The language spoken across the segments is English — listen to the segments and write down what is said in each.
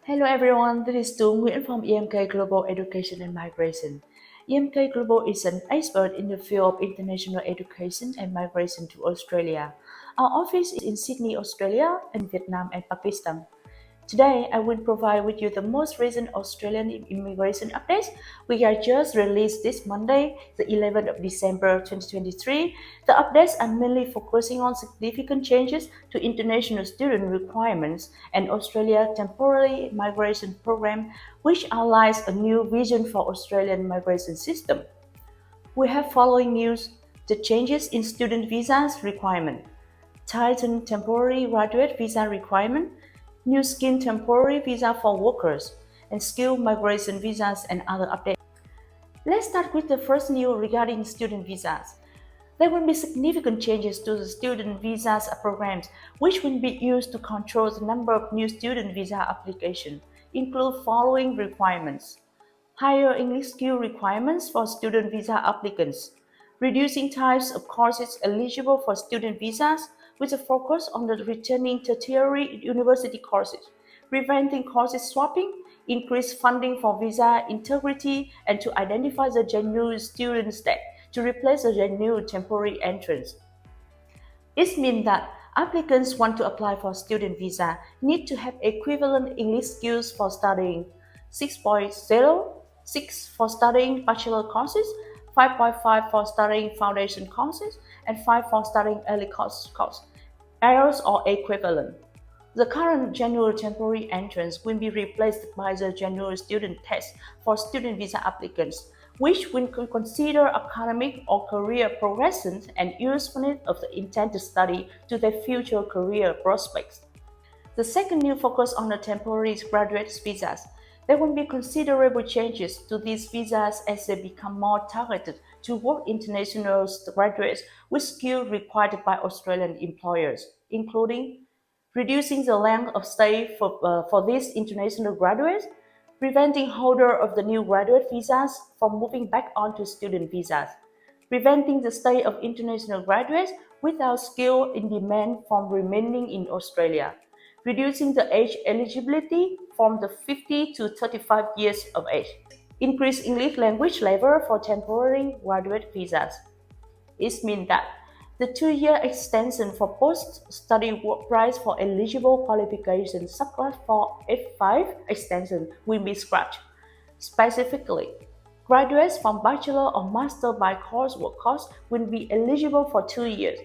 Hello everyone, this is 𝗚𝗹𝗂𝗰 from EMK Global Education and Migration. EMK Global is an expert in the field of international education and migration to Australia. Our office is in Sydney, Australia, and Vietnam and Pakistan. Today, I will provide with you the most recent Australian immigration updates. We are just released this Monday, the 11th of December 2023. The updates are mainly focusing on significant changes to international student requirements and Australia's temporary migration program, which outlines a new vision for Australian migration system. We have following news: the changes in student visas requirement, tightened temporary graduate visa requirement, new scheme temporary visa for workers, and skilled migration visas and other updates. Let's start with the first news regarding student visas. There will be significant changes to the student visas programs, which will be used to control the number of new student visa applications, include following requirements: higher English skill requirements for student visa applicants, reducing types of courses eligible for student visas with a focus on the returning tertiary university courses, preventing courses swapping, increase funding for visa integrity, and to identify the genuine student state to replace the genuine temporary entrance. It means that applicants want to apply for student visa need to have equivalent English skills for studying 6.0, 6 for studying bachelor courses, 5.5 for studying foundation courses, and 5 for studying early course, IELTS or equivalent. The current general temporary entrance will be replaced by the general student test for student visa applicants, which will consider academic or career progression and usefulness of the intent to study to their future career prospects. The second new focus on the temporary graduate visas. There will be considerable changes to these visas as they become more targeted toward international graduates with skills required by Australian employers, including reducing the length of stay for these international graduates, preventing holders of the new graduate visas from moving back onto student visas, preventing the stay of international graduates without skill in demand from remaining in Australia, reducing the age eligibility from the 50 to 35 years of age, increase English language level for temporary graduate visas. It means that the 2-year extension for post-study work price for eligible qualifications subclass for F5 extension will be scrapped. Specifically, graduates from bachelor or master by coursework course will be eligible for 2 years.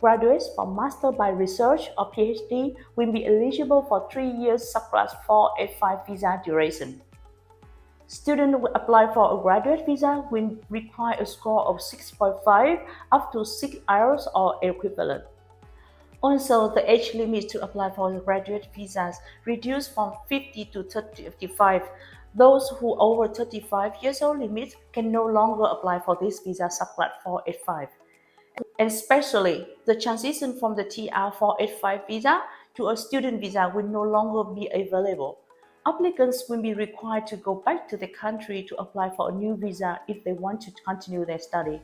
Graduates from master by research or PhD will be eligible for 3 years subclass 4 F5 visa duration. Students who apply for a graduate visa will require a score of 6.5 up to 6 IELTS or equivalent. Also, the age limit to apply for the graduate visas reduced from 50 to 35. Those who over 35 years old limit can no longer apply for this visa subclass 485. And especially, the transition from the TR 485 visa to a student visa will no longer be available. Applicants will be required to go back to the country to apply for a new visa if they want to continue their study.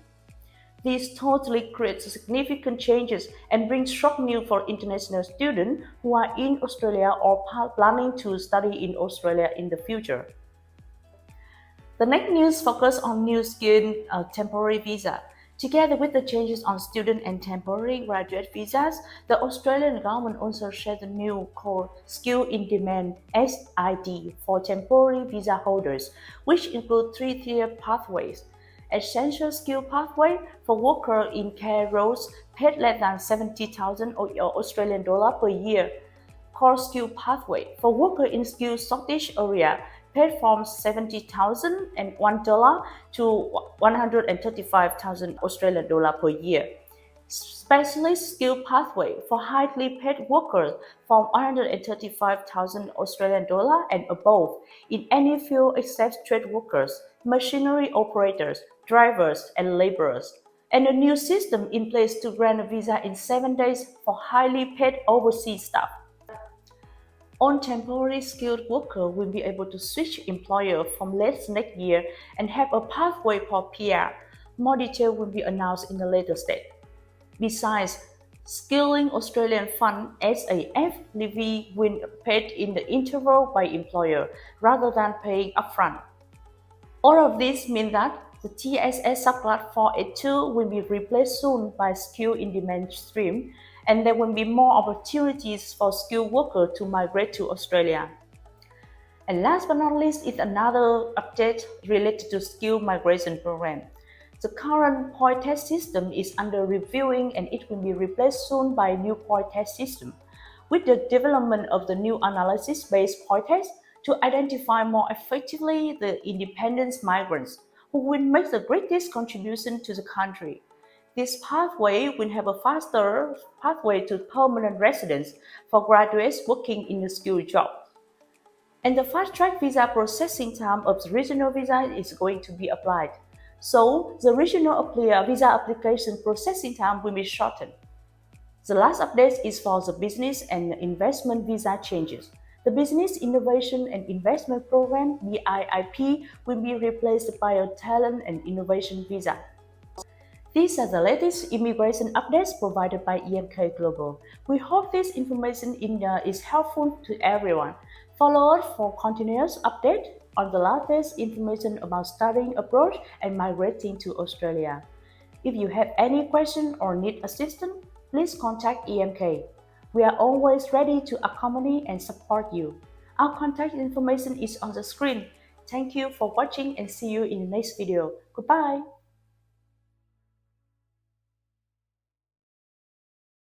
This totally creates significant changes and brings shock news for international students who are in Australia or planning to study in Australia in the future. The next news focuses on new skilled temporary visa. Together with the changes on student and temporary graduate visas, the Australian government also shared the new called Skill in Demand (SID) for temporary visa holders, which include 3-tier pathways. Essential skill pathway for workers in care roles paid less than 70,000 Australian dollar per year. Core skill pathway for workers in skill shortage area paid from 70,001 dollar to 135,000 Australian dollar per year. Specialist skill pathway for highly paid workers from 135,000 Australian dollar and above in any field except trade workers, machinery operators, drivers, and laborers. And a new system in place to grant a visa in 7 days for highly paid overseas staff. All temporary skilled workers will be able to switch employer from late next year and have a pathway for PR. More details will be announced in the later stage. Besides, Skilling Australian Fund (SAF) levy will be paid in the interval by employer rather than paying upfront. All of this means that the TSS subclass 482 will be replaced soon by skill in demand stream, and there will be more opportunities for skilled workers to migrate to Australia. And last but not least is another update related to skill migration program. The current point test system is under reviewing and it will be replaced soon by a new point test system. With the development of the new analysis-based point test to identify more effectively the independent migrants who will make the greatest contribution to the country. This pathway will have a faster pathway to permanent residence for graduates working in a skilled job. And the fast-track visa processing time of the regional visa is going to be applied. So, the regional visa application processing time will be shortened. The last update is for the business and investment visa changes. The Business Innovation and Investment Program (BIP) will be replaced by a Talent and Innovation Visa. These are the latest immigration updates provided by EMK Global. We hope this information is helpful to everyone. Follow us for continuous updates on the latest information about studying abroad and migrating to Australia. If you have any questions or need assistance, please contact EMK. We are always ready to accompany and support you. Our contact information is on the screen. Thank you for watching and see you in the next video. Goodbye.